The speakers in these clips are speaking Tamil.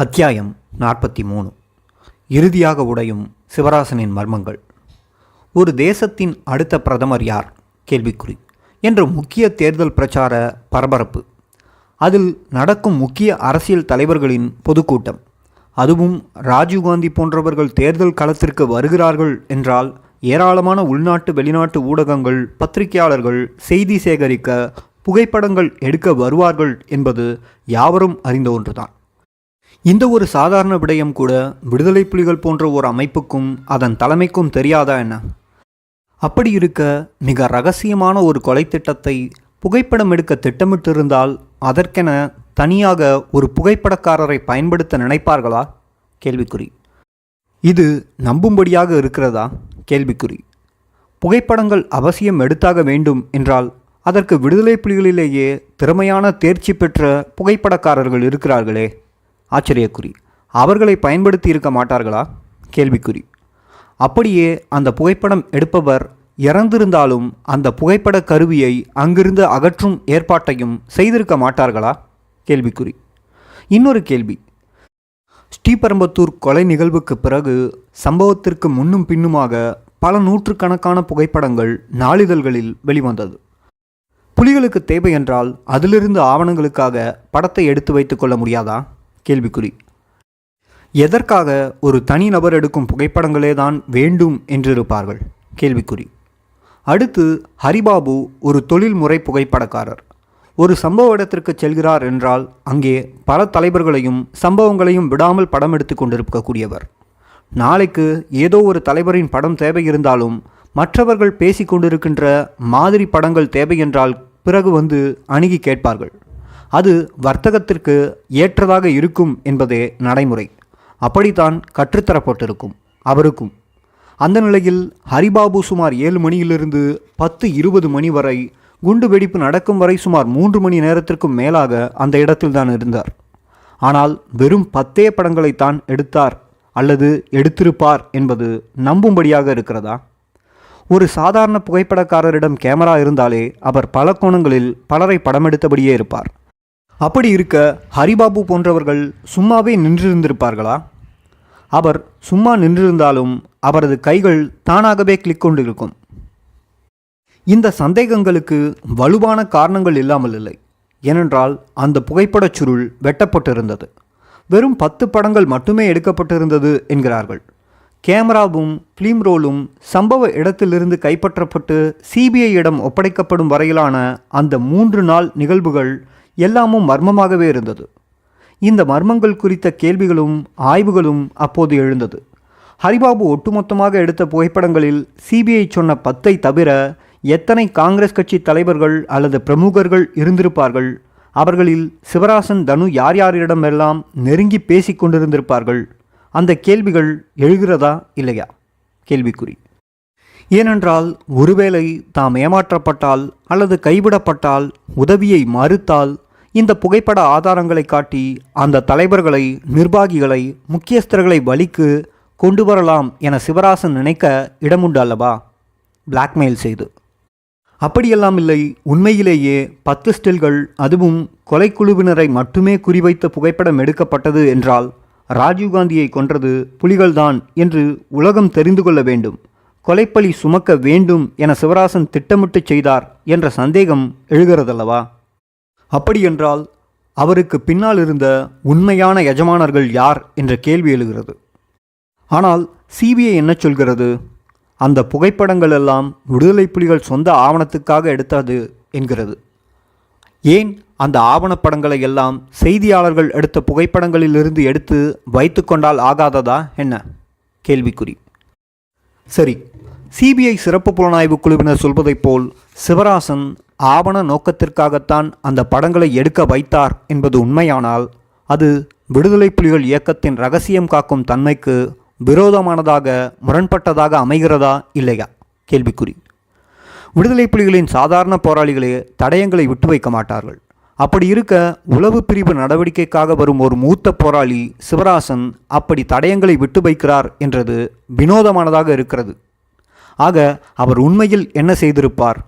அத்தியாயம் 43. இறுதியாக உடையும் சிவராசனின் மர்மங்கள். ஒரு தேசத்தின் அடுத்த பிரதமர் யார் கேள்விக்குறி என்ற முக்கிய தேர்தல் பிரச்சார பரபரப்பு. அதில் நடக்கும் முக்கிய அரசியல் தலைவர்களின் பொதுக்கூட்டம். அதுவும் ராஜீவ்காந்தி போன்றவர்கள் தேர்தல் களத்திற்கு வருகிறார்கள் என்றால் ஏராளமான உள்நாட்டு வெளிநாட்டு ஊடகங்கள், பத்திரிகையாளர்கள் செய்தி சேகரிக்க, புகைப்படங்கள் எடுக்க வருவார்கள் என்பது யாவரும் அறிந்த ஒன்றுதான். இந்த ஒரு சாதாரண விடயம் கூட விடுதலை புலிகள் போன்ற ஒரு அமைப்புக்கும் அதன் தலைமைக்கும் தெரியாதா என்ன? அப்படி இருக்க மிக ரகசியமான ஒரு கொலை திட்டத்தை புகைப்படம் எடுக்க திட்டமிட்டிருந்தால் அதற்கென தனியாக ஒரு புகைப்படக்காரரை பயன்படுத்த நினைப்பார்களா? கேள்விக்குறி. இது நம்பும்படியாக இருக்கிறதா? கேள்விக்குறி. புகைப்படங்கள் அவசியம் எடுத்தாக வேண்டும் என்றால் அதற்கு விடுதலை புலிகளிலேயே திறமையான தேர்ச்சி பெற்ற புகைப்படக்காரர்கள் இருக்கிறார்களே. ஆச்சரியக்குறி. அவர்களை பயன்படுத்தி இருக்க மாட்டார்களா? கேள்விக்குறி. அப்படியே அந்த புகைப்படம் எடுப்பவர் இறந்திருந்தாலும் அந்த புகைப்பட கருவியை அங்கிருந்து அகற்றும் ஏற்பாட்டையும் செய்திருக்க மாட்டார்களா? கேள்விக்குறி. இன்னொரு கேள்வி. ஸ்ரீபெரும்புதூர் கொலை நிகழ்வுக்கு பிறகு சம்பவத்திற்கு முன்னும் பின்னுமாக பல நூற்றுக்கணக்கான புகைப்படங்கள் நாளிதழ்களில் வெளிவந்தது. புலிகளுக்கு தேவை என்றால் அதிலிருந்து ஆவணங்களுக்காக படத்தை எடுத்து வைத்துக் கொள்ள முடியாதா? கேள்விக்குறி. எதற்காக ஒரு தனி நபர் எடுக்கும் புகைப்படங்களே தான் வேண்டும் என்றிருப்பார்கள்? கேள்விக்குறி. அடுத்து ஹரிபாபு ஒரு தொழில்முறை புகைப்படக்காரர். ஒரு சம்பவ இடத்திற்கு செல்கிறார் என்றால் அங்கே பல தலைவர்களையும் சம்பவங்களையும் விடாமல் படம் எடுத்து கொண்டிருக்கக்கூடியவர். நாளைக்கு ஏதோ ஒரு தலைவரின் படம் தேவை இருந்தாலும் மற்றவர்கள் பேசி கொண்டிருக்கின்ற மாதிரி படங்கள் தேவை என்றால் பிறகு வந்து அணுகி கேட்பார்கள். அது வர்த்தகத்திற்கு ஏற்றதாக இருக்கும் என்பதே நடைமுறை. அப்படித்தான் கற்றுத்தரப்பட்டிருக்கும் அவருக்கும். அந்த நிலையில் ஹரிபாபு சுமார் 7 மணியிலிருந்து 10-20 மணி வரை, குண்டு வெடிப்பு நடக்கும் வரை சுமார் 3 மணி நேரத்திற்கும் மேலாக அந்த இடத்தில்தான் இருந்தார். ஆனால் வெறும் 10 படங்களைத்தான் எடுத்தார் அல்லது எடுத்திருப்பார் என்பது நம்பும்படியாக இருக்கிறதா? ஒரு சாதாரண புகைப்படக்காரரிடம் கேமரா இருந்தாலே அவர் பல கோணங்களில் பலரை படமெடுத்தபடியே இருப்பார். அப்படி இருக்க ஹரிபாபு போன்றவர்கள் சும்மாவே நின்றிருந்திருப்பார்களா? அவர் சும்மா நின்றிருந்தாலும் அவரது கைகள் தானாகவே கிளிக் கொண்டிருக்கும். இந்த சந்தேகங்களுக்கு வலுவான காரணங்கள் இல்லாமல் இல்லை. ஏனென்றால் அந்த புகைப்படச் சுருள் வெட்டப்பட்டிருந்தது. வெறும் 10 படங்கள் மட்டுமே எடுக்கப்பட்டிருந்தது என்கிறார்கள். கேமராவும் ஃபிலிம் ரோலும் சம்பவ இடத்திலிருந்து கைப்பற்றப்பட்டு சிபிஐயிடம் ஒப்படைக்கப்படும் வரையிலான அந்த 3 நாள் நிகழ்வுகள் எல்லாமும் மர்மமாகவே இருந்தது. இந்த மர்மங்கள் குறித்த கேள்விகளும் ஆய்வுகளும் அப்போது எழுந்தது. ஹரிபாபு ஒட்டுமொத்தமாக எடுத்த புகைப்படங்களில் சிபிஐ சொன்ன 10 தவிர எத்தனை காங்கிரஸ் கட்சி தலைவர்கள் அல்லது பிரமுகர்கள் இருந்திருப்பார்கள்? அவர்களில் சிவராசன், தனு யார் யாரிடமெல்லாம் நெருங்கி பேசி கொண்டிருந்திருப்பார்கள்? அந்த கேள்விகள் எழுகிறதா இல்லையா? கேள்விக்குறி. ஏனென்றால் ஒருவேளை தாம் ஏமாற்றப்பட்டால் அல்லது கைவிடப்பட்டால், உதவியை மறுத்தால் இந்த புகைப்பட ஆதாரங்களை காட்டி அந்த தலைவர்களை, நிர்வாகிகளை, முக்கியஸ்தர்களை வழிக்கு கொண்டு வரலாம் என சிவராசன் நினைக்க இடமுண்டு அல்லவா? பிளாக்மெயில் செய்து. அப்படியெல்லாம் இல்லை. உண்மையிலேயே 10 ஸ்டில்கள், அதுவும் கொலைக்குழுவினரை மட்டுமே குறிவைத்த புகைப்படம் எடுக்கப்பட்டது என்றால் ராஜீவ்காந்தியை கொன்றது புலிகள்தான் என்று உலகம் தெரிந்து கொள்ள வேண்டும், கொலைப்பழி சுமக்க வேண்டும் என சிவராசன் திட்டமிட்டு செய்தார் என்ற சந்தேகம் எழுகிறதல்லவா? அப்படியென்றால் அவருக்கு பின்னால் இருந்த உண்மையான எஜமானர்கள் யார் என்ற கேள்வி எழுகிறது. ஆனால் சிபிஐ என்ன சொல்கிறது? அந்த புகைப்படங்கள் எல்லாம் விடுதலை புலிகள் சொந்த ஆவணத்துக்காக எடுத்தது என்கிறது. ஏன் அந்த ஆவணப்படங்களை எல்லாம் செய்தியாளர்கள் எடுத்த புகைப்படங்களிலிருந்து எடுத்து வைத்து கொண்டால் ஆகாததா என்ன? கேள்விக்குறி. சரி, சிபிஐ சிறப்பு புலனாய்வு குழுவினர் சொல்வதைப் போல் சிவராசன் ஆவண நோக்கத்திற்காகத்தான் அந்த படங்களை எடுக்க வைத்தார் என்பது உண்மையானால் அது விடுதலை புலிகள் இயக்கத்தின் ரகசியம் காக்கும் தன்மைக்கு விரோதமானதாக, முரண்பட்டதாக அமைகிறதா இல்லையா? கேள்விக்குறி. விடுதலை புலிகளின் சாதாரண போராளிகளே தடயங்களை விட்டு வைக்க மாட்டார்கள். அப்படி இருக்க உளவு பிரிவு நடவடிக்கைக்காக வரும் ஒரு மூத்த போராளி சிவராசன் அப்படி தடயங்களை விட்டு வைக்கிறார் என்றது வினோதமானதாக இருக்கிறது. ஆக அவர் உண்மையில் என்ன செய்திருப்பார்?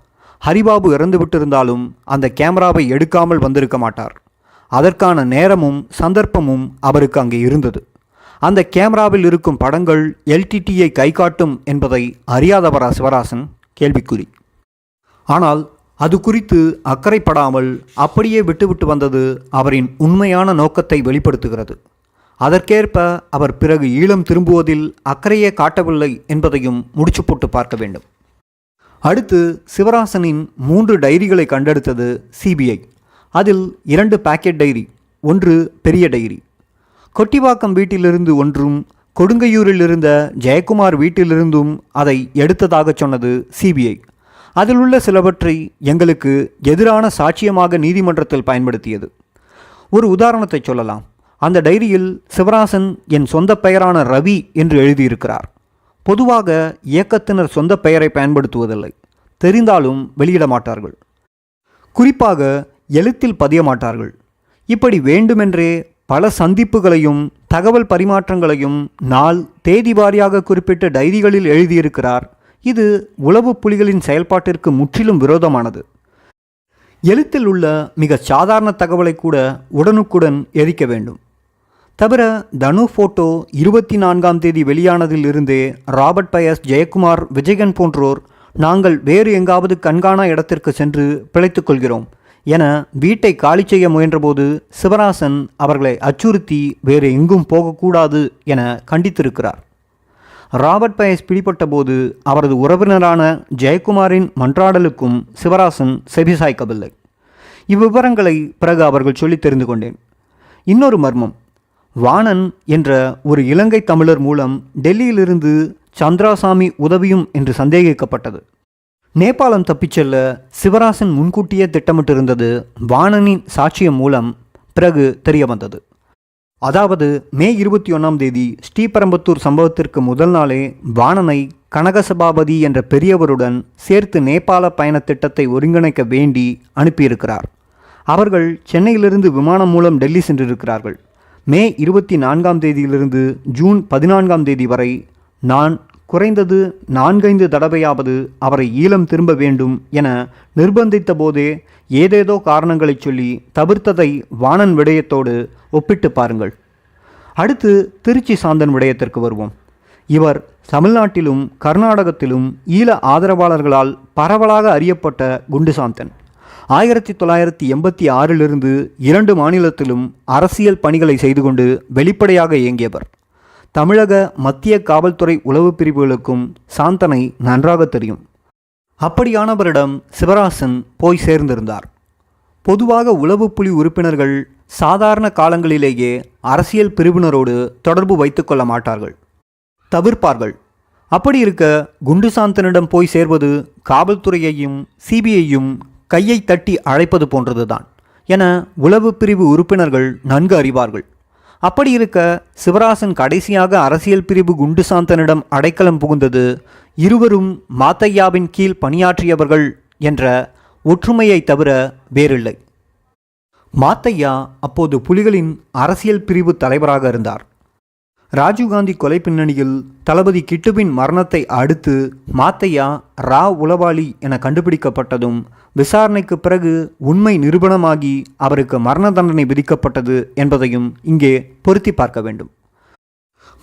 ஹரிபாபு இறந்து விட்டிருந்தாலும் அந்த கேமராவை எடுக்காமல் வந்திருக்க மாட்டார். அதற்கான நேரமும் சந்தர்ப்பமும் அவருக்கு அங்கே இருந்தது. அந்த கேமராவில் இருக்கும் படங்கள் எல்டிடியை கை காட்டும் என்பதை அறியாதவரா சிவராசன்? கேள்விக்குறி. ஆனால் அது குறித்து அக்கறைப்படாமல் அப்படியே விட்டுவிட்டு வந்தது அவரின் உண்மையான நோக்கத்தை வெளிப்படுத்துகிறது. அதற்கேற்ப அவர் பிறகு ஈழம் திரும்புவதில் அக்கறையே காட்டவில்லை என்பதையும் முடிச்சு போட்டு பார்க்க வேண்டும். அடுத்து சிவராசனின் 3 டைரிகளை கண்டெடுத்தது சிபிஐ. அதில் 2 பாக்கெட் டைரி, 1 பெரிய டைரி. கொட்டிவாக்கம் வீட்டிலிருந்து ஒன்றும், கொடுங்கையூரில் இருந்த ஜெயக்குமார் வீட்டிலிருந்தும் அதை எடுத்ததாக சொன்னது சிபிஐ. அதில் உள்ள சிலவற்றை எங்களுக்கு எதிரான சாட்சியமாக நீதிமன்றத்தில் பயன்படுத்தியது. ஒரு உதாரணத்தை சொல்லலாம். அந்த டைரியில் சிவராசன் என் சொந்த பெயரான ரவி என்று எழுதியிருக்கிறார். பொதுவாக இயக்கத்தினர் சொந்த பெயரை பயன்படுத்துவதில்லை. தெரிந்தாலும் வெளியிட மாட்டார்கள். குறிப்பாக எழுத்தில் பதிய மாட்டார்கள். இப்படி வேண்டுமென்றே பல சந்திப்புகளையும் தகவல் பரிமாற்றங்களையும் நாள் தேதி வாரியாக குறிப்பிட்ட டைரிகளில் எழுதியிருக்கிறார். இது உளவு புலிகளின் செயல்பாட்டிற்கு முற்றிலும் விரோதமானது. எழுத்தில் உள்ள மிக சாதாரண தகவலை கூட உடனுக்குடன் எரிக்க வேண்டும். தவிர தனு ஃபோட்டோ 24ஆம் தேதி வெளியானதில் இருந்தே ராபர்ட் பயஸ், ஜெயக்குமார், விஜயன் போன்றோர் நாங்கள் வேறு எங்காவது கண்காணா இடத்திற்கு சென்று பிழைத்துக் கொள்கிறோம் என வீட்டை காலி செய்ய முயன்றபோது சிவராசன் அவர்களை அச்சுறுத்தி வேறு எங்கும் போகக்கூடாது என கண்டித்திருக்கிறார். ராபர்ட் பயஸ் பிடிபட்ட போது அவரது உறவினரான ஜெயக்குமாரின் மன்றாடலுக்கும் சிவராசன் செவிசாய்க்கவில்லை. இவ்விவரங்களை பிறகு அவர்கள் சொல்லி தெரிந்து கொண்டேன். இன்னொரு மர்மம், வாணன் என்ற ஒரு இலங்கை தமிழர் மூலம் டெல்லியிலிருந்து சந்திராசாமி உதவியும் என்று சந்தேகிக்கப்பட்டது. நேபாளம் தப்பிச் செல்ல சிவராசன் முன்கூட்டியே திட்டமிட்டிருந்தது வாணனின் சாட்சியம் மூலம் பிறகு தெரிய வந்தது. அதாவது மே 21ஆம் தேதி ஸ்ரீபெரும்புத்தூர் சம்பவத்திற்கு முதல் நாளே வாணனை கனகசபாபதி என்ற பெரியவருடன் சேர்த்து நேபாள பயண திட்டத்தை ஒருங்கிணைக்க வேண்டி அனுப்பியிருக்கிறார். அவர்கள் சென்னையிலிருந்து விமானம் மூலம் டெல்லி சென்றிருக்கிறார்கள். மே 24ஆம் தேதியிலிருந்து ஜூன் 14ஆம் தேதி வரை நான் குறைந்தது 4-5 தடவையாவது அவரை ஈழம் திரும்ப வேண்டும் என நிர்பந்தித்த போதே ஏதேதோ காரணங்களை சொல்லி தவிர்த்ததை வாணன் விடயத்தோடு ஒப்பிட்டு பாருங்கள். அடுத்து திருச்சி சாந்தன் விடயத்திற்கு வருவோம். இவர் தமிழ்நாட்டிலும் கர்நாடகத்திலும் ஈழ ஆதரவாளர்களால் பரவலாக அறியப்பட்ட குண்டு சாந்தன். 1986 2 மாநிலத்திலும் அரசியல் பணிகளை செய்து கொண்டு வெளிப்படையாக இயங்கியவர். தமிழக மத்திய காவல்துறை உளவு பிரிவுகளுக்கும் சாந்தனை நன்றாக தெரியும். அப்படியானவரிடம் சிவராசன் போய் சேர்ந்திருந்தார். பொதுவாக உளவு புலி உறுப்பினர்கள் சாதாரண காலங்களிலேயே அரசியல் பிரிவினரோடு தொடர்பு வைத்து கொள்ள மாட்டார்கள், தவிர்ப்பார்கள். அப்படி இருக்க குண்டு சாந்தனிடம் போய் சேர்வது காவல்துறையையும் சிபிஐயும் கையை தட்டி அழைப்பது போன்றதுதான் என உளவு பிரிவு உறுப்பினர்கள் நன்கு அறிவார்கள். அப்படி இருக்க சிவராசன் கடைசியாக அரசியல் பிரிவு குண்டு சாந்தனிடம் அடைக்கலம் புகுந்தது இருவரும் மாத்தையாவின் கீழ் பணியாற்றியவர்கள் என்ற ஒற்றுமையை தவிர வேறில்லை. மாத்தையா அப்போது புலிகளின் அரசியல் பிரிவு தலைவராக இருந்தார். ராஜீவ்காந்தி கொலை பின்னணியில் தளபதி கிட்டுவின் மரணத்தை அடுத்து மாத்தையா ரா உளவாளி என கண்டுபிடிக்கப்பட்டதும் விசாரணைக்கு பிறகு உண்மை நிரூபணமாகி அவருக்கு மரண தண்டனை விதிக்கப்பட்டது என்பதையும் இங்கே பொருத்தி பார்க்க வேண்டும்.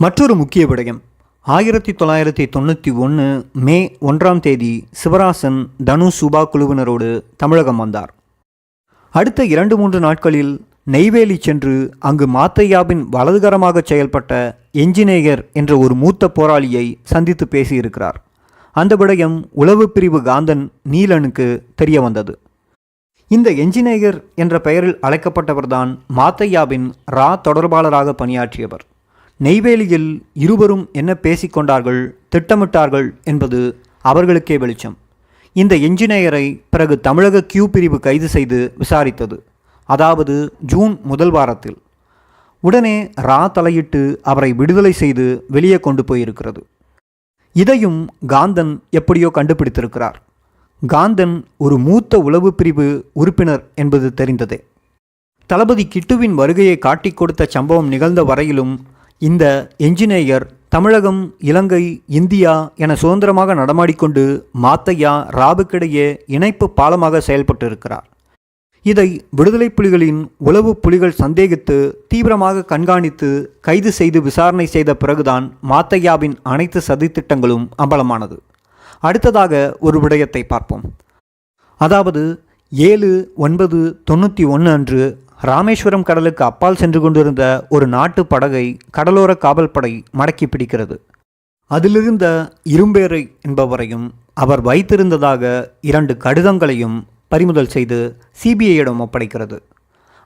மற்றொரு முக்கிய விடயம், 1991 மே 1ஆம் தேதி சிவராசன் தனு சுபா குழுவினரோடு தமிழகம் வந்தார். அடுத்த 2-3 நாட்களில் நெய்வேலி சென்று அங்கு மாத்தையாவின் வலதுகரமாக செயல்பட்ட என்ஜினியர் என்ற ஒரு மூத்த போராளியை சந்தித்து பேசியிருக்கிறார். அந்த விடயம் உளவு பிரிவு காந்தன் நீலனுக்கு தெரிய வந்தது. இந்த என்ஜினியர் என்ற பெயரில் அழைக்கப்பட்டவர்தான் மாத்தையாவின் ரா தொடர்பாளராக பணியாற்றியவர். நெய்வேலியில் இருவரும் என்ன பேசிக்கொண்டார்கள், திட்டமிட்டார்கள் என்பது அவர்களுக்கே வெளிச்சம். இந்த என்ஜினியரை பிறகு தமிழக கியூ பிரிவு கைது செய்து விசாரித்தது. அதாவது ஜூன் 1 வாரத்தில். உடனே ரா தலையிட்டு அவரை விடுதலை செய்து வெளியே கொண்டு போயிருக்கிறது. இதையும் காந்தன் எப்படியோ கண்டுபிடித்திருக்கிறார். காந்தன் ஒரு மூத்த உளவு பிரிவு உறுப்பினர் என்பது தெரிந்ததே. தளபதி கிட்டுவின் வருகையை காட்டிக் கொடுத்த சம்பவம் நிகழ்ந்த வரையிலும் இந்த என்ஜினியர் தமிழகம், இலங்கை, இந்தியா என சுதந்திரமாக நடமாடிக்கொண்டு மாத்தையா ராவுக்கிடையே இணைப்பு பாலமாக செயல்பட்டு இருக்கிறார். இதை விடுதலை புலிகளின் உளவு புலிகள் சந்தேகித்து தீவிரமாக கண்காணித்து கைது செய்து விசாரணை செய்த பிறகுதான் மாத்தையாவின் அனைத்து சதித்திட்டங்களும் அம்பலமானது. அடுத்ததாக ஒரு விடயத்தை பார்ப்போம். அதாவது 7/9/91 அன்று ராமேஸ்வரம் கடலுக்கு அப்பால் சென்று கொண்டிருந்த ஒரு நாட்டு படகை கடலோர காவல்படை மடக்கி பிடிக்கிறது. அதிலிருந்த இரும்பேரை என்பவரையும் அவர் வைத்திருந்ததாக 2 கடிதங்களையும் பறிமுதல் செய்து சிபிஐயிடம் ஒப்படைக்கிறது.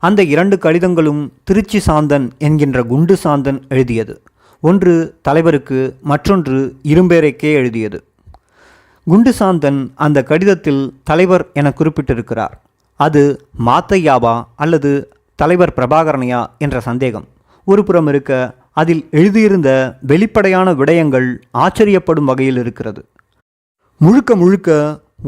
அந்த 2 கடிதங்களும் திருச்சி சாந்தன் என்கின்ற குண்டு சாந்தன் எழுதியது. ஒன்று தலைவருக்கு, மற்றொன்று இரும்பேரைக்கே எழுதியது. குண்டு சாந்தன் அந்த கடிதத்தில் தலைவர் என குறிப்பிட்டிருக்கிறார். அது மாத்தையாவா அல்லது தலைவர் பிரபாகரனையா என்ற சந்தேகம் ஒரு புறம் இருக்க, அதில் எழுதியிருந்த வெளிப்படையான விடயங்கள் ஆச்சரியப்படும் வகையில் இருக்கிறது. முழுக்க முழுக்க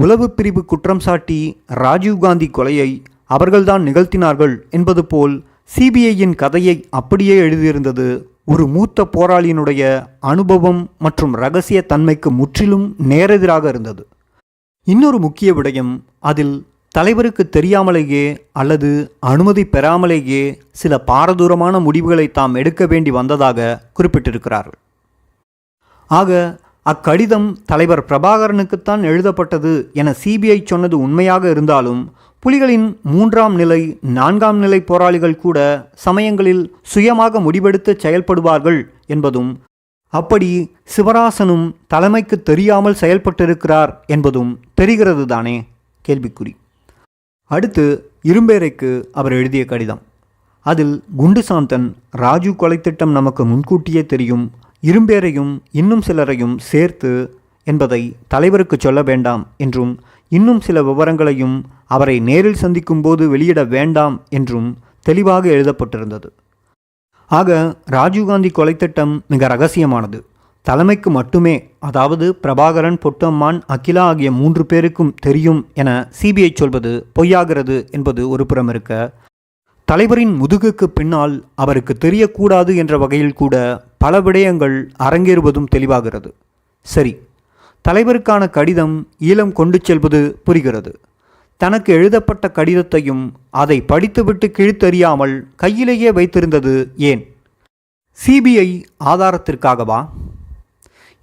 உளவு பிரிவு குற்றம் சாட்டி ராஜீவ்காந்தி கொலையை அவர்கள்தான் நிகழ்த்தினார்கள் என்பது போல் சிபிஐயின் கதையை அப்படியே எழுதியிருந்தது ஒரு மூத்த போராளியினுடைய அனுபவம் மற்றும் இரகசிய தன்மைக்கு முற்றிலும் நேரெதிராக இருந்தது. இன்னொரு முக்கிய விடயம், அதில் தலைவருக்கு தெரியாமலேயே அல்லது அனுமதி பெறாமலேயே சில பாரதூரமான முடிவுகளை தாம் எடுக்க வேண்டி வந்ததாக குறிப்பிட்டிருக்கிறார்கள். ஆக அக்கடிதம் தலைவர் பிரபாகரனுக்குத்தான் எழுதப்பட்டது என சிபிஐ சொன்னது உண்மையாக இருந்தாலும், புலிகளின் 3ஆம் நிலை 4ஆம் நிலை போராளிகள் கூட சமயங்களில் சுயமாக முடிவெடுத்து செயல்படுவார்கள் என்பதும், அப்படி சிவராசனும் தலைமைக்கு தெரியாமல் செயல்பட்டிருக்கிறார் என்பதும் தெரிகிறது தானே? கேள்விக்குறி. அடுத்து இரும்பேரைக்கு அவர் எழுதிய கடிதம். அதில் குண்டு சாந்தன் ராஜீவ் கொலை திட்டம் நமக்கு முன்கூட்டியே தெரியும், இரும்பேரையும் இன்னும் சிலரையும் சேர்த்து என்பதை தலைவருக்கு சொல்ல வேண்டாம் என்றும், இன்னும் சில விவரங்களையும் அவரை நேரில் சந்திக்கும் போது வெளியிட வேண்டாம் என்றும் தெளிவாக எழுதப்பட்டிருந்தது. ஆக ராஜீவ்காந்தி கொலை திட்டம் மிக இரகசியமானது. தலைமைக்கு மட்டுமே, அதாவது பிரபாகரன், பொட்டம்மான், அகிலா ஆகிய 3 பேருக்கும் தெரியும் என சிபிஐ சொல்வது பொய்யாகிறது என்பது ஒரு புறம் இருக்க, தலைவரின் முதுகுக்கு பின்னால் அவருக்கு தெரியக்கூடாது என்ற வகையில் கூட பல விடயங்கள் அரங்கேறுவதும் தெளிவாகிறது. சரி, தலைவருக்கான கடிதம் ஈழம் கொண்டு செல்வது புரிகிறது. தனக்கு எழுதப்பட்ட கடிதத்தையும் அதை படித்துவிட்டு கிழித்தெறியாமல் கையிலேயே வைத்திருந்தது ஏன்? சிபிஐ ஆதாரத்திற்காகவா?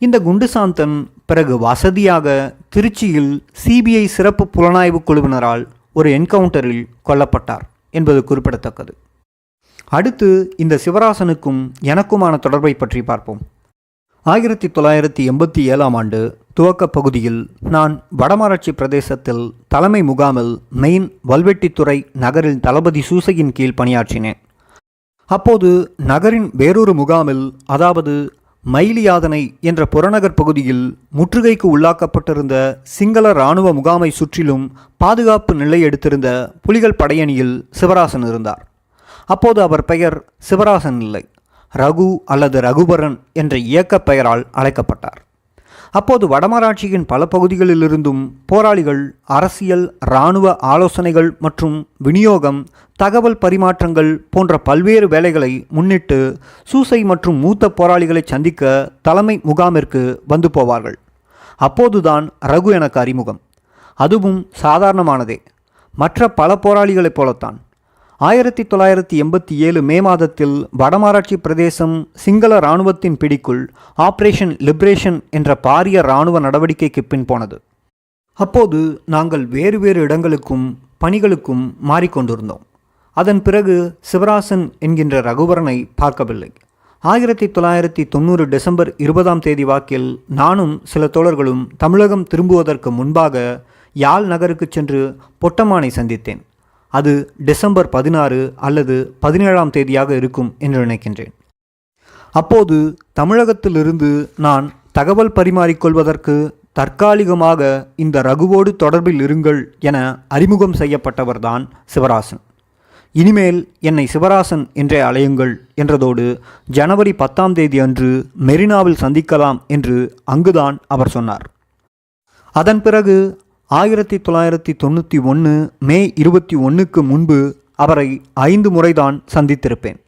இந்த குண்டு சாந்தன் பிறகு வசதியாக திருச்சியில் சிபிஐ சிறப்பு புலனாய்வு குழுவினரால் ஒரு என்கவுண்டரில் கொல்லப்பட்டார் என்பது குறிப்பிடத்தக்கது. அடுத்து இந்த சிவராசனுக்கும் எனக்குமான தொடர்பை பற்றி பார்ப்போம். 1987ஆம் ஆண்டு துவக்க பகுதியில் நான் வடமராட்சி பிரதேசத்தில் தலைமை முகாமில் மெயின் வல்வெட்டித்துறை நகரில் தளபதி சூசையின் கீழ் பணியாற்றினேன். அப்போது நகரின் வேறொரு முகாமில், அதாவது மயிலியாதனை என்ற புறநகர் பகுதியில் முற்றுகைக்கு உள்ளாக்கப்பட்டிருந்த சிங்கள இராணுவ முகாமை சுற்றிலும் பாதுகாப்பு நிலை எடுத்திருந்த புலிகள் படையணியில் சிவராசன் இருந்தார். அப்போது அவர் பெயர் சிவராசன் இல்லை, ரகு அல்லது ரகுபரன் என்ற இயக்க பெயரால் அழைக்கப்பட்டார். அப்போது வடமராட்சியின் பல பகுதிகளிலிருந்தும் போராளிகள் அரசியல், இராணுவ ஆலோசனைகள் மற்றும் விநியோகம், தகவல் பரிமாற்றங்கள் போன்ற பல்வேறு வேலைகளை முன்னிட்டு சூசை மற்றும் மூத்த போராளிகளை சந்திக்க தலைமை முகாமிற்கு வந்து போவார்கள். அப்போதுதான் ரகு எனக்கு அறிமுகம். அதுவும் சாதாரணமானதே, மற்ற பல போராளிகளைப் போலத்தான். 1987 மே மாதத்தில் வடமராட்சி பிரதேசம் சிங்கள இராணுவத்தின் பிடிக்குள் ஆபரேஷன் லிபரேஷன் என்ற பாரிய இராணுவ நடவடிக்கைக்கு பின் போனது. அப்போது நாங்கள் வேறு வேறு இடங்களுக்கும் பணிகளுக்கும் மாறிக்கொண்டிருந்தோம். அதன் பிறகு சிவராசன் என்கின்ற ரகுவரனை பார்க்கவில்லை. 1990 டிசம்பர் 20ஆம் தேதி வாக்கில் நானும் சில தோழர்களும் தமிழகம் திரும்புவதற்கு முன்பாக யாழ் நகருக்கு சென்று பொட்டம்மானை சந்தித்தேன். அது டிசம்பர் 16 அல்லது 17ஆம் தேதியாக இருக்கும் என்று நினைக்கின்றேன். அப்போது தமிழகத்திலிருந்து நான் தகவல் பரிமாறிக்கொள்வதற்கு தற்காலிகமாக இந்த ரகுவோடு தொடர்பில் இருங்கள் என அறிமுகம் செய்யப்பட்டவர்தான் சிவராசன். இனிமேல் என்னை சிவராசன் என்றே அழையுங்கள் என்றதோடு ஜனவரி 10ஆம் தேதி அன்று மெரினாவில் சந்திக்கலாம் என்று அங்குதான் அவர் சொன்னார். அதன் பிறகு 1991 மே 21க்கு முன்பு அவரை 5 முறைதான் சந்தித்திருப்பேன்.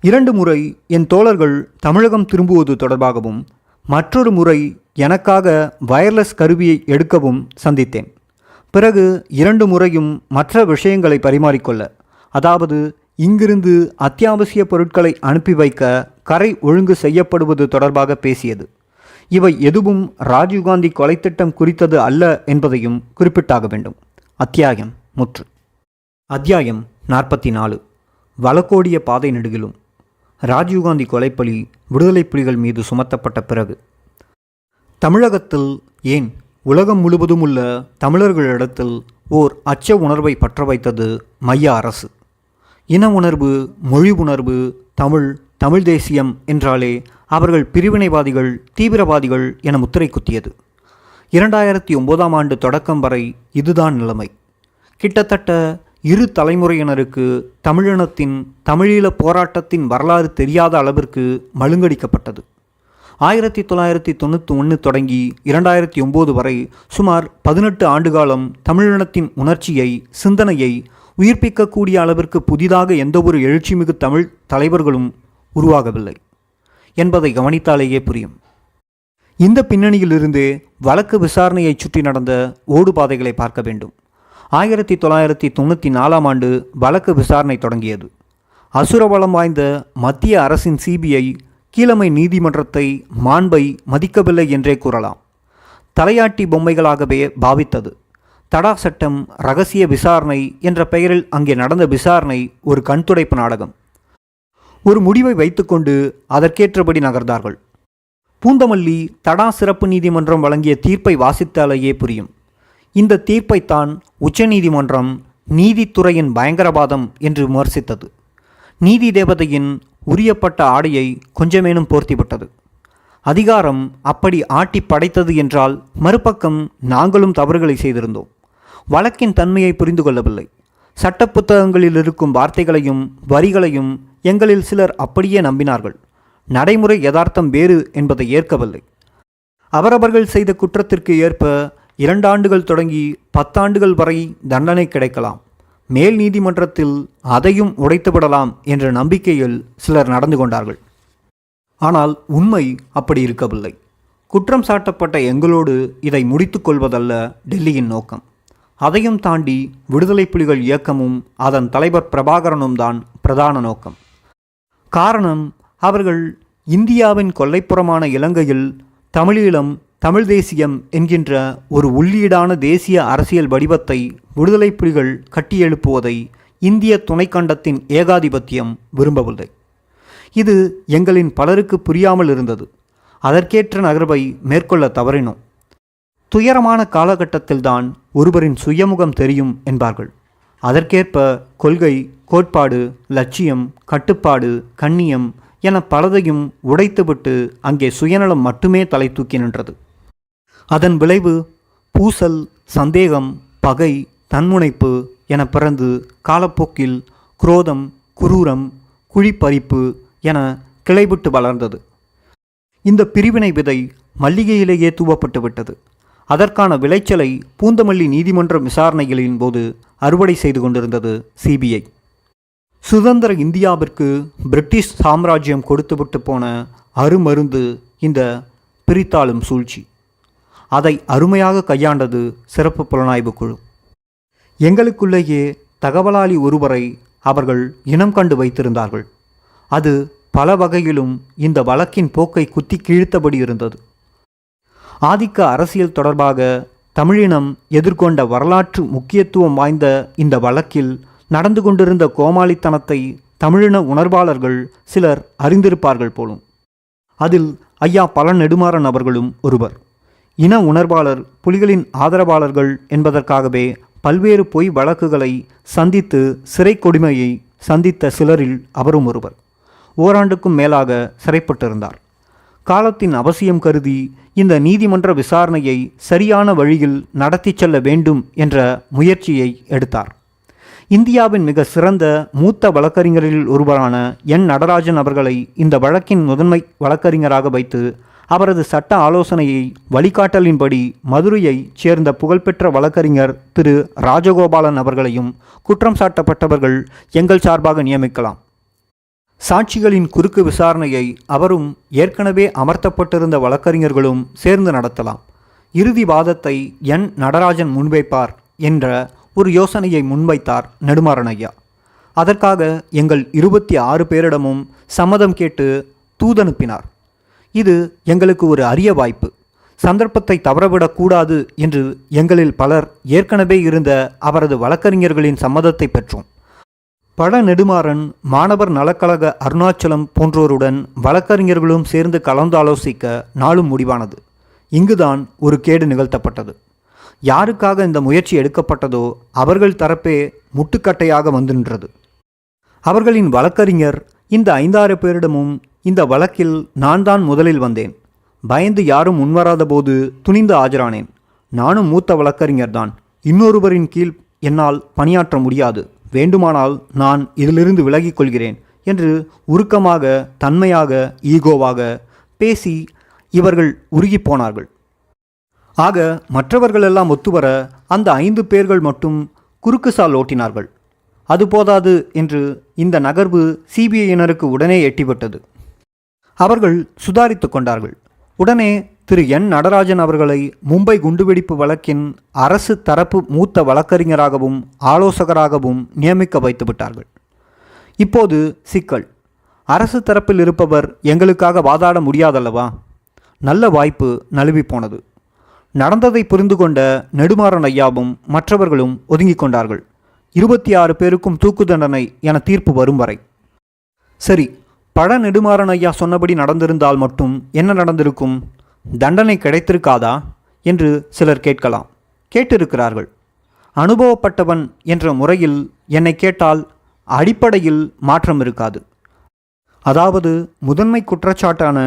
2 முறை என் தோழர்கள் தமிழகம் திரும்புவது தொடர்பாகவும், மற்றொரு முறை எனக்காக வயர்லெஸ் கருவியை எடுக்கவும் சந்தித்தேன். பிறகு 2 முறையும் மற்ற விஷயங்களை பரிமாறிக்கொள்ள, அதாவது இங்கிருந்து அத்தியாவசிய பொருட்களை அனுப்பி வைக்க கரை ஒழுங்கு செய்யப்படுவது தொடர்பாக பேசியது. இவை எதுவும் ராஜீவ்காந்தி கொலைத்திட்டம் குறித்தது அல்ல என்பதையும் குறிப்பிட்டாக வேண்டும். அத்தியாயம் முற்று. அத்தியாயம் 44. வழக்கோடிய பாதை நெடுகிலும். ராஜீவ்காந்தி கொலைப்பழி விடுதலை புலிகள் மீது சுமத்தப்பட்ட பிறகு தமிழகத்தில், ஏன் உலகம் முழுவதும் உள்ள தமிழர்களிடத்தில் ஓர் அச்ச உணர்வை பற்ற வைத்தது மைய அரசு. இன உணர்வு, மொழி உணர்வு, தமிழ் தேசியம் என்றாலே அவர்கள் பிரிவினைவாதிகள், தீவிரவாதிகள் என முத்திரை குத்தியது. 2009ஆம் ஆண்டு தொடக்கம் வரை இதுதான் நிலைமை. கிட்டத்தட்ட 2 தலைமுறையினருக்கு தமிழினத்தின், தமிழீழ போராட்டத்தின் வரலாறு தெரியாத அளவிற்கு மழுங்கடிக்கப்பட்டது. 1991 தொடங்கி 2009 வரை சுமார் 18 ஆண்டுகாலம் தமிழினத்தின் உணர்ச்சியை, சிந்தனையை உயிர்ப்பிக்கக்கூடிய அளவிற்கு புதிதாக எந்தவொரு எழுச்சிமிகு தமிழ் தலைவர்களும் உருவாகவில்லை என்பதை கவனித்தாலேயே புரியும். இந்த பின்னணியிலிருந்து வழக்கு விசாரணையை சுற்றி நடந்த ஓடுபாதைகளை பார்க்க வேண்டும். 1994ஆம் ஆண்டு வழக்கு விசாரணை தொடங்கியது. அசுரபலம் வாய்ந்த மத்திய அரசின் சிபிஐ கீழமை நீதிமன்றத்தை, மாண்பை மதிக்கவில்லை என்றே கூறலாம். தலையாட்டி பொம்மைகளாகவே பாவித்தது. தடா சட்டம், இரகசிய விசாரணை என்ற பெயரில் அங்கே நடந்த விசாரணை ஒரு கண்துடைப்பு நாடகம். ஒரு முடிவை வைத்துக்கொண்டு அதற்கேற்றபடி நகர்ந்தார்கள். பூந்தமல்லி தடா சிறப்பு நீதிமன்றம் வழங்கிய தீர்ப்பை வாசித்தாலேயே புரியும். இந்த தீர்ப்பைத்தான் உச்சநீதிமன்றம் நீதித்துறையின் பயங்கரவாதம் என்று விமர்சித்தது. நீதி தேவதையின் உரியப்பட்ட ஆடையை கொஞ்சமேனும் போர்த்திவிட்டது. அதிகாரம் அப்படி ஆட்டி படைத்தது என்றால் மறுபக்கம் நாங்களும் தவறுகளை செய்திருந்தோம். வழக்கின் தன்மையை புரிந்து கொள்ளவில்லை. சட்ட புத்தகங்களில் இருக்கும் வார்த்தைகளையும் வரிகளையும் எங்களில் சிலர் அப்படியே நம்பினார்கள். நடைமுறை யதார்த்தம் வேறு என்பதை ஏற்கவில்லை. அவரவர்கள் செய்த குற்றத்திற்கு ஏற்ப 2 ஆண்டுகள் தொடங்கி 10 ஆண்டுகள் வரை தண்டனை கிடைக்கலாம். மேல் நீதிமன்றத்தில் அதையும் உடைத்துவிடலாம் என்ற நம்பிக்கையில் சிலர் நடந்து கொண்டார்கள். ஆனால் உண்மை அப்படி இருக்கவில்லை. குற்றம் சாட்டப்பட்ட எங்களோடு இதை முடித்து கொள்வதல்ல டெல்லியின் நோக்கம். அதையும் தாண்டி விடுதலை புலிகள் இயக்கமும் அதன் தலைவர் பிரபாகரனும் தான் பிரதான நோக்கம். காரணம், அவர்கள் இந்தியாவின் கொல்லைப்புறமான இலங்கையில் தமிழீழம், தமிழ் தேசியம் என்கின்ற ஒரு உள்ளீடான தேசிய அரசியல் வடிவத்தை விடுதலை புலிகள் கட்டியெழுப்புவதை இந்திய துணைக்கண்டத்தின் ஏகாதிபத்தியம் விரும்பவில்லை. இது எங்களின் பலருக்கு புரியாமல் இருந்தது. அதற்கேற்ற நகர்வை மேற்கொள்ள தவறினோம். துயரமான காலகட்டத்தில்தான் ஒருவரின் சுயமுகம் தெரியும் என்பார்கள். அதற்கேற்ப கொள்கை, கோட்பாடு, லட்சியம், கட்டுப்பாடு, கண்ணியம் என பலதையும் உடைத்துவிட்டு அங்கே சுயநலம் மட்டுமே தலை தூக்கி நின்றது. அதன் விளைவு பூசல், சந்தேகம், பகை, தன்முனைப்பு என பிறந்து காலப்போக்கில் குரோதம், குரூரம், குழிப்பறிப்பு என கிளைவிட்டு வளர்ந்தது. இந்த பிரிவினை விதை மல்லிகையிலேயே தூவப்பட்டு விட்டது. அதற்கான விளைச்சலை பூந்தமல்லி நீதிமன்ற விசாரணைகளின் போது அறுவடை செய்து கொண்டிருந்தது சிபிஐ. சுதந்திர இந்தியாவிற்கு பிரிட்டிஷ் சாம்ராஜ்யம் கொடுத்துவிட்டு போன அருமருந்து இந்த பிரித்தாளும் சூழ்ச்சி. அதை அருமையாக கையாண்டது சிறப்பு புலனாய்வு குழு. எங்களுக்குள்ளேயே தகவலாளி ஒருவரை அவர்கள் இனம் கண்டு வைத்திருந்தார்கள். அது பல வகையிலும் இந்த வழக்கின் போக்கை குத்தி கிழித்தபடி இருந்தது. ஆதிக்க அரசியல் தொடர்பாக தமிழினம் எதிர்கொண்ட வரலாற்று முக்கியத்துவம் வாய்ந்த இந்த வழக்கில் நடந்து கொண்டிருந்த கோமாளித்தனத்தை தமிழின உணர்வாளர்கள் சிலர் அறிந்திருப்பார்கள் போலும். அதில் ஐயா பழ நெடுமாறன் அவர்களும் ஒருவர். இன உணர்வாளர், புலிகளின் ஆதரவாளர்கள் என்பதற்காகவே பல்வேறு பொய் வழக்குகளை சந்தித்து சிறை கொடுமையை சந்தித்த சிலரில் அவரும் ஒருவர். ஓராண்டுக்கும் மேலாக சிறைப்பட்டிருந்தார். காலத்தின் அவசியம் கருதி இந்த நீதிமன்ற விசாரணையை சரியான வழியில் நடத்தி செல்ல வேண்டும் என்ற முயற்சியை எடுத்தார். இந்தியாவின் மிக சிறந்த மூத்த வழக்கறிஞரில் ஒருவரான என் நடராஜன் அவர்களை இந்த வழக்கின் முதன்மை வழக்கறிஞராக வைத்து அவரது சட்ட ஆலோசனையை வழிகாட்டலின்படி மதுரையைச் சேர்ந்த புகழ்பெற்ற வழக்கறிஞர் திரு ராஜகோபாலன் அவர்களையும் குற்றம் சாட்டப்பட்டவர்கள் எங்கள் சார்பாக நியமிக்கலாம். சாட்சிகளின் குறுக்கு விசாரணையை அவரும் ஏற்கனவே அமர்த்தப்பட்டிருந்த வழக்கறிஞர்களும் சேர்ந்து நடத்தலாம். இறுதி வாதத்தை என் நடராஜன் முன்வைப்பார் என்ற ஒரு யோசனையை முன்வைத்தார் நெடுமாறன் ஐயா. அதற்காக எங்கள் 26 பேரிடமும் சம்மதம் கேட்டு தூதனுப்பினார். இது எங்களுக்கு ஒரு அரிய வாய்ப்பு. சந்தர்ப்பத்தை தவறவிடக்கூடாது என்று எங்களில் பலர் ஏற்கனவே இருந்த அவரது வழக்கறிஞர்களின் சம்மதத்தை பெற்றோம். பழ நெடுமாறன், மாணவர் நலக்கழக அருணாச்சலம் போன்றோருடன் வழக்கறிஞர்களும் சேர்ந்து கலந்தாலோசிக்க நாளும் முடிவானது. இங்குதான் ஒரு கேடு நிகழ்த்தப்பட்டது. யாருக்காக இந்த முயற்சி எடுக்கப்பட்டதோ அவர்கள் தரப்பே முட்டுக்கட்டையாக வந்து நின்றது. அவர்களின் வழக்கறிஞர் இந்த 5-6 பேரிடமும் இந்த வழக்கில் நான் தான் முதலில் வந்தேன். பயந்து யாரும் முன்வராத போது துணிந்து ஆஜரானேன். நானும் மூத்த வழக்கறிஞர்தான். இன்னொருவரின் கீழ் என்னால் பணியாற்ற முடியாது. வேண்டுமானால் நான் இதிலிருந்து விலகிக் கொள்கிறேன் என்று உருக்கமாக, தன்மையாக, ஈகோவாக பேசி இவர்கள் உருகி போனார்கள். ஆக மற்றவர்களெல்லாம் ஒத்துவர அந்த 5 பேர்கள் மட்டும் குறுக்கு சால் ஓட்டினார்கள். அது போதாது என்று இந்த நகர்வு சிபிஐயினருக்கு உடனே எட்டிவிட்டது. அவர்கள் சுதாரித்து கொண்டார்கள். உடனே திரு என் நடராஜன் அவர்களை மும்பை குண்டுவெடிப்பு வழக்கின் அரசு தரப்பு மூத்த வழக்கறிஞராகவும் ஆலோசகராகவும் நியமிக்க வைத்துவிட்டார்கள். இப்போது சிக்கல். அரசு தரப்பில் இருப்பவர் எங்களுக்காக வாதாட முடியாதல்லவா? நல்ல வாய்ப்பு நழுவி போனது. நடந்ததை புரிந்து கொண்ட நெடுமாறன் ஐயாவும் மற்றவர்களும் ஒதுங்கிக் கொண்டார்கள். 26 பேருக்கும் தூக்கு தண்டனை என தீர்ப்பு வரும் வரை. சரி, பழ நெடுமாறன் ஐயா சொன்னபடி நடந்திருந்தால் மட்டும் என்ன நடந்திருக்கும்? தண்டனை கிடைத்திருக்காதா என்று சிலர் கேட்கலாம். கேட்டிருக்கிறார்கள். அனுபவப்பட்டவன் என்ற முறையில் என்னை கேட்டால் அடிப்படையில் மாற்றம் இருக்காது. அதாவது முதன்மை குற்றச்சாட்டான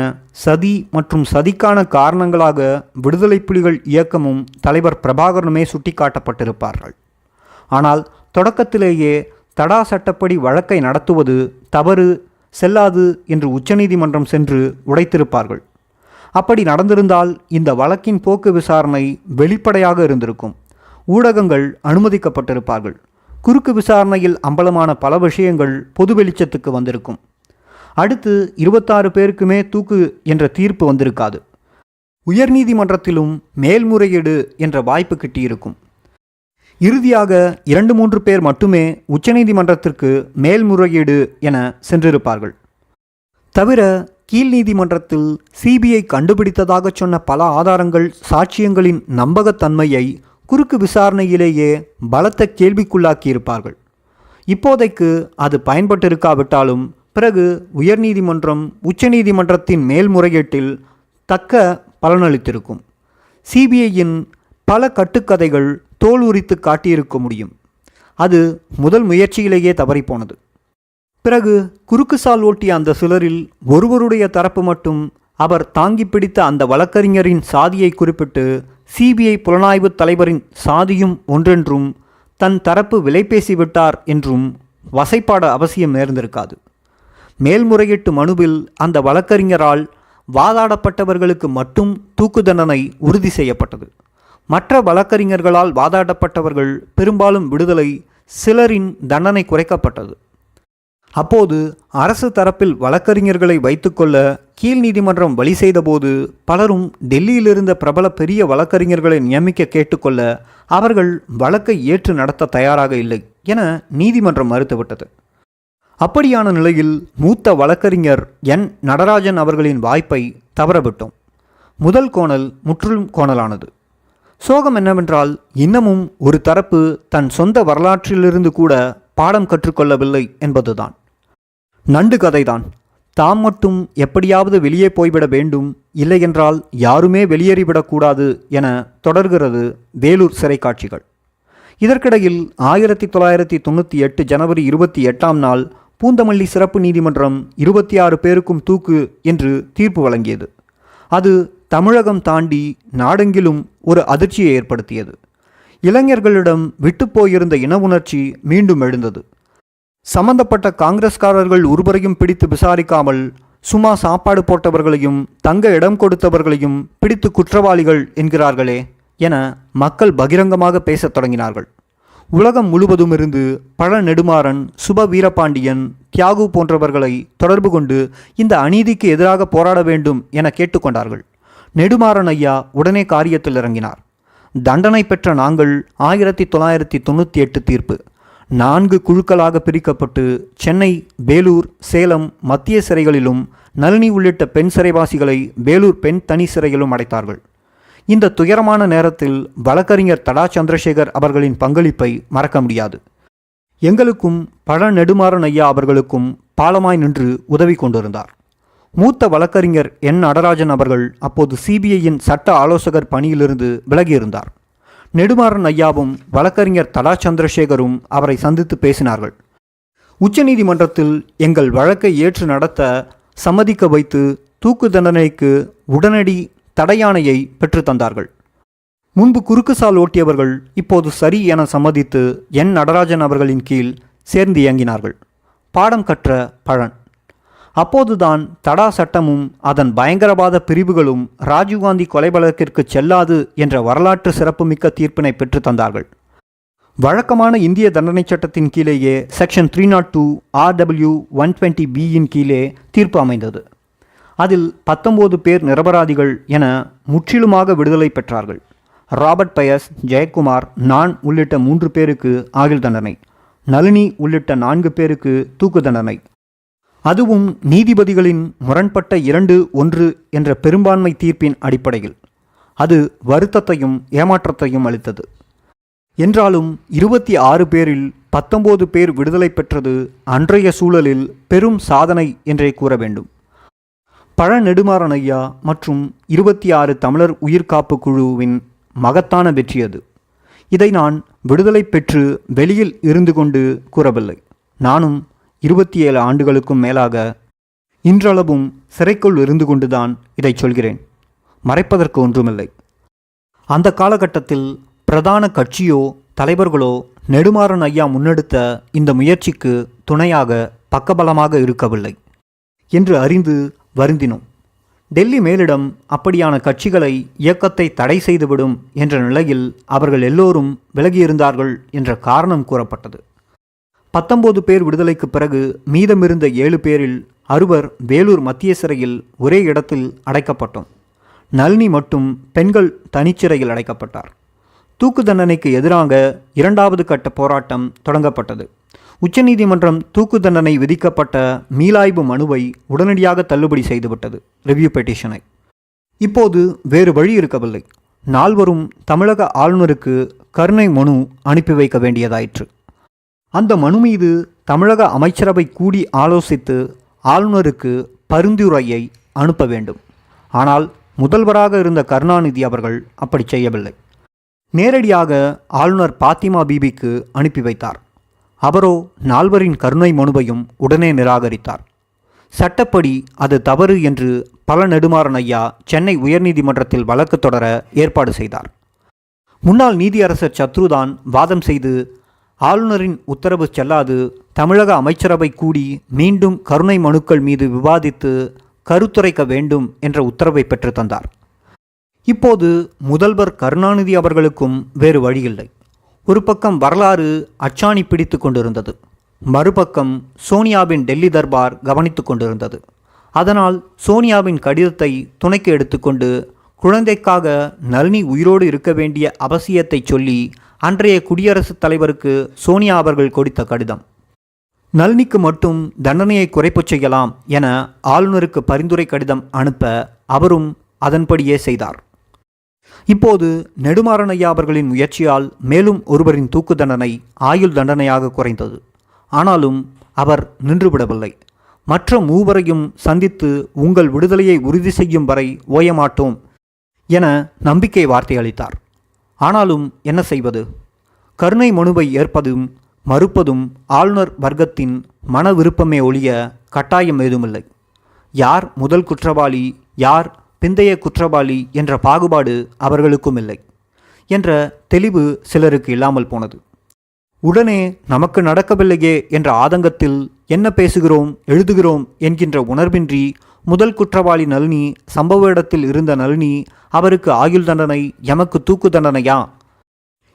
சதி மற்றும் சதிக்கான காரணங்களாக விடுதலை புலிகள் இயக்கமும் தலைவர் பிரபாகரனுமே சுட்டிக்காட்டப்பட்டிருப்பார்கள். ஆனால் தொடக்கத்திலேயே தடா சட்டப்படி வழக்கை நடத்துவது தவறு, செல்லாது என்று உச்சநீதிமன்றம் சென்று உடைத்திருப்பார்கள். அப்படி நடந்திருந்தால் இந்த வழக்கின் போக்கு விசாரணை வெளிப்படையாக இருந்திருக்கும். ஊடகங்கள் அனுமதிக்கப்பட்டிருப்பார்கள். குறுக்கு விசாரணையில் அம்பலமான பல விஷயங்கள் பொது வெளிச்சத்துக்கு வந்திருக்கும். அடுத்து 26 பேருக்குமே தூக்கு என்ற தீர்ப்பு வந்திருக்காது. உயர்நீதிமன்றத்திலும் மேல்முறையீடு என்ற வாய்ப்பு கிட்டியிருக்கும். இறுதியாக 2-3 பேர் மட்டுமே உச்சநீதிமன்றத்திற்கு மேல்முறையீடு என சென்றிருப்பார்கள். தவிர கீழ் நீதிமன்றத்தில் சிபிஐ கண்டுபிடித்ததாக சொன்ன பல ஆதாரங்கள், சாட்சியங்களின் நம்பகத்தன்மையை குறுக்கு விசாரணையிலேயே பலத்த கேள்விக்குள்ளாக்கியிருப்பார்கள். இப்போதைக்கு அது பயன்பட்டிருக்காவிட்டாலும் பிறகு உயர்நீதிமன்றம் உச்சநீதிமன்றத்தின் மேல்முறையீட்டில் தக்க பலனளித்திருக்கும். சிபிஐயின் பல கட்டுக்கதைகள் தோல் உரித்து காட்டியிருக்க முடியும். அது முதல் முயற்சியிலேயே தவறிப்போனது. பிறகு குறுக்கு சால் ஓட்டிய அந்த சிலரில் ஒருவருடைய தரப்பு மட்டும் அவர் தாங்கி பிடித்த அந்த வழக்கறிஞரின் சாதியை குறிப்பிட்டு சிபிஐ புலனாய்வு தலைவரின் சாதியும் ஒன்றென்றும் தன் தரப்பு விலை பேசிவிட்டார் என்றும் வசைப்பாட அவசியம் நேர்ந்திருக்காது. மேல்முறையீட்டு மனுவில் அந்த வழக்கறிஞரால் வாதாடப்பட்டவர்களுக்கு மட்டும் தூக்கு தண்டனை உறுதி செய்யப்பட்டது. மற்ற வழக்கறிஞர்களால் வாதாடப்பட்டவர்கள் பெரும்பாலும் விடுதலை, சிலரின் தண்டனை குறைக்கப்பட்டது. அப்போது அரசு தரப்பில் வழக்கறிஞர்களை வைத்துக்கொள்ள கீழ் நீதிமன்றம் வழி செய்தபோது பலரும் டெல்லியில் இருந்த பிரபல பெரிய வழக்கறிஞர்களை நியமிக்க கேட்டுக்கொள்ள அவர்கள் வழக்கை ஏற்று நடத்த தயாராக இல்லை என நீதிமன்றம் மறுத்துவிட்டது. அப்படியான நிலையில் மூத்த வழக்கறிஞர் என் நடராஜன் அவர்களின் வாய்ப்பை தவறவிட்டோம். முதல் கோணல் முற்றிலும் கோணலானது. சோகம் என்னவென்றால் இன்னமும் ஒரு தரப்பு தன் சொந்த வரலாற்றிலிருந்து கூட பாடம் கற்றுக்கொள்ளவில்லை என்பதுதான். நண்டு கதைதான். தாம் மட்டும் எப்படியாவது வெளியே போய்விட வேண்டும், இல்லையென்றால் யாருமே வெளியேறிவிடக்கூடாது என தொடர்கிறது வேலூர் சிறை காட்சிகள். இதற்கிடையில் 1998 ஜனவரி 28ஆம் நாள் பூந்தமல்லி சிறப்பு நீதிமன்றம் 26 பேருக்கும் தூக்கு என்று தீர்ப்பு வழங்கியது. அது தமிழகம் தாண்டி நாடெங்கிலும் ஒரு அதிர்ச்சியை ஏற்படுத்தியது. இளைஞர்களிடம் விட்டுப்போயிருந்த இன உணர்ச்சி மீண்டும் எழுந்தது. சம்பந்தப்பட்ட காங்கிரஸ்காரர்கள் ஒருவரையும் பிடித்து விசாரிக்காமல் சும்மா சாப்பாடு போட்டவர்களையும் தங்க இடம் கொடுத்தவர்களையும் பிடித்து குற்றவாளிகள் என்கிறார்களே என மக்கள் பகிரங்கமாக பேசத் தொடங்கினார்கள். உலகம் முழுவதும் இருந்து பழ நெடுமாறன், சுப வீரபாண்டியன், தியாகு போன்றவர்களை தொடர்பு கொண்டு இந்த அநீதிக்கு எதிராக போராட வேண்டும் என கேட்டுக்கொண்டார்கள். நெடுமாறன் ஐயா உடனே காரியத்தில் இறங்கினார். தண்டனை பெற்ற நாங்கள் 1998 தீர்ப்பு. 4 குழுக்களாக பிரிக்கப்பட்டு சென்னை, வேலூர், சேலம் மத்திய சிறைகளிலும் நளினி உள்ளிட்ட பெண் சிறைவாசிகளை வேலூர் பெண் தனி சிறையிலும் அடைத்தார்கள். இந்த துயரமான நேரத்தில் வழக்கறிஞர் தடா சந்திரசேகர் அவர்களின் பங்களிப்பை மறக்க முடியாது. எங்களுக்கும் பழ நெடுமாறன் ஐயா அவர்களுக்கும் பாலமாய் நின்று உதவி கொண்டிருந்தார். மூத்த வழக்கறிஞர் என் நடராஜன் அவர்கள் அப்போது சிபிஐயின் சட்ட ஆலோசகர் பணியிலிருந்து விலகியிருந்தார். நெடுமாறன் ஐயாவும் வழக்கறிஞர் தடா சந்திரசேகரும் அவரை சந்தித்து பேசினார்கள். உச்சநீதிமன்றத்தில் எங்கள் வழக்கை ஏற்று நடத்த சம்மதிக்க வைத்து தூக்கு தண்டனைக்கு உடனடி தடையாணையை பெற்று தந்தார்கள். முன்பு குறுக்குசால் ஓட்டியவர்கள் இப்போது சரி என சம்மதித்து என் நடராஜன் அவர்களின் கீழ் சேர்ந்து இயங்கினார்கள். பாடம் கற்ற பழன். அப்போதுதான் தடா சட்டமும் அதன் பயங்கரவாத பிரிவுகளும் ராஜீவ்காந்தி கொலை வழக்கிற்கு செல்லாது என்ற வரலாற்று சிறப்புமிக்க தீர்ப்பினை பெற்று தந்தார்கள். வழக்கமான இந்திய தண்டனை சட்டத்தின் கீழேயே செக்ஷன் 302 RW 120B கீழே தீர்ப்பு அமைந்தது. அதில் 19 பேர் நிரபராதிகள் என முற்றிலுமாக விடுதலை பெற்றார்கள். ராபர்ட் பயஸ், ஜெயக்குமார், நான் உள்ளிட்ட 3 பேருக்கு ஆயுள் தண்டனை, நளினி உள்ளிட்ட 4 பேருக்கு தூக்கு தண்டனை. அதுவும் நீதிபதிகளின் முரண்பட்ட 2-1 என்ற பெரும்பான்மை தீர்ப்பின் அடிப்படையில். அது வருத்தத்தையும் ஏமாற்றத்தையும் அளித்தது. என்றாலும் 26 பேரில் 19 பேர் விடுதலை பெற்றது அன்றைய சூழலில் பெரும் சாதனை என்றே கூற வேண்டும். பழ நெடுமாறன் ஐயா மற்றும் 26 தமிழர் உயிர்காப்பு குழுவின் மகத்தான வெற்றி அது. இதை நான் விடுதலை பெற்று வெளியில் இருந்து கொண்டு கூறவில்லை. நானும் 27 ஆண்டுகளுக்கும் மேலாக இன்றளவும் சிறைக்குள் இருந்து கொண்டுதான் இதை சொல்கிறேன். மறைப்பதற்கு ஒன்றுமில்லை. அந்த காலகட்டத்தில் பிரதான கட்சியோ தலைவர்களோ நெடுமாறன் ஐயா முன்னெடுத்த இந்த முயற்சிக்கு துணையாக பக்கபலமாக இருக்கவில்லை என்று அறிந்து வருந்தினோம். டெல்லி மேலிடம் அப்படியான கட்சிகளை இயக்கத்தை தடை செய்துவிடும் என்ற நிலையில் அவர்கள் எல்லோரும் விலகியிருந்தார்கள் என்ற காரணம் கூறப்பட்டது. 19 பேர் விடுதலைக்கு பிறகு மீதமிருந்த 7 பேரில் 6 வேலூர் மத்திய சிறையில் ஒரே இடத்தில் அடைக்கப்பட்டோம். நளினி மட்டும் பெண்கள் தனிச்சிறையில் அடைக்கப்பட்டார். தூக்கு தண்டனைக்கு எதிராக 2வது கட்ட போராட்டம் தொடங்கப்பட்டது. உச்சநீதிமன்றம் தூக்கு தண்டனை விதிக்கப்பட்ட மீளாய்வு மனுவை உடனடியாக தள்ளுபடி செய்துவிட்டது, ரிவ்யூ பெட்டிஷனை. இப்போது வேறு வழி இருக்கவில்லை. 4 தமிழக ஆளுநருக்கு கருணை மனு அனுப்பி வைக்க வேண்டியதாயிற்று. அந்த மனு மீது தமிழக அமைச்சரவை கூடி ஆலோசித்து ஆளுநருக்கு பரிந்துரையை அனுப்ப வேண்டும். ஆனால் முதல்வராக இருந்த கருணாநிதி அவர்கள் அப்படி செய்யவில்லை. நேரடியாக ஆளுநர் பாத்திமா பீபிக்கு அனுப்பி வைத்தார். அவரோ 4 கருணை மனுவையும் உடனே நிராகரித்தார். சட்டப்படி அது தவறு என்று பழ நெடுமாறன் ஐயா சென்னை உயர்நீதிமன்றத்தில் வழக்கு தொடர ஏற்பாடு செய்தார். முன்னாள் நீதியரசர் சத்ருதான் வாதம் செய்து ஆளுநரின் உத்தரவு செல்லாது, தமிழக அமைச்சரவை கூடி மீண்டும் கருணை மனுக்கள் மீது விவாதித்து கருத்துரைக்க வேண்டும் என்ற உத்தரவை பெற்று தந்தார். இப்போது முதல்வர் கருணாநிதி அவர்களுக்கும் வேறு வழியில்லை. ஒரு பக்கம் வரலாறு அச்சாணி பிடித்து கொண்டிருந்தது, மறுபக்கம் சோனியாவின் டெல்லி தர்பார் கவனித்து கொண்டிருந்தது. அதனால் சோனியாவின் கடிதத்தை துணைக்கு எடுத்துக்கொண்டு குழந்தைக்காக நளினி உயிரோடு இருக்க வேண்டிய அவசியத்தை சொல்லி அன்றைய குடியரசுத் தலைவருக்கு சோனியா அவர்கள் கொடுத்த கடிதம். நளினிக்கு மட்டும் தண்டனையை குறைப்புச் செய்யலாம் என ஆளுநருக்கு பரிந்துரை கடிதம் அனுப்ப அவரும் அதன்படியே செய்தார். இப்போது நெடுமாறன் ஐயா அவர்களின் முயற்சியால் மேலும் ஒருவரின் தூக்கு தண்டனை ஆயுள் தண்டனையாக குறைந்தது. ஆனாலும் அவர் நின்றுவிடவில்லை. மற்ற 3 சந்தித்து உங்கள் விடுதலையை உறுதி செய்யும் வரை ஓயமாட்டோம் என நம்பிக்கை வார்த்தை அளித்தார். ஆனாலும் என்ன செய்வது? கருணை மனுவை ஏற்பதும் மறுப்பதும் ஆளுநர் வர்க்கத்தின் மன விருப்பமே ஒழிய கட்டாயம் ஏதுமில்லை. யார் முதல் குற்றவாளி, யார் பிந்தைய குற்றவாளி என்ற பாகுபாடு அவர்களுக்கும் இல்லை என்ற தெளிவு சிலருக்கு இல்லாமல் போனது. உடனே நமக்கு நடக்கவில்லையே என்ற ஆதங்கத்தில் என்ன பேசுகிறோம் எழுதுகிறோம் என்கின்ற உணர்வின்றி முதல் குற்றவாளி நளினி, சம்பவ இடத்தில் இருந்த நளினி, அவருக்கு ஆயுள் தண்டனை, எமக்கு தூக்கு தண்டனையா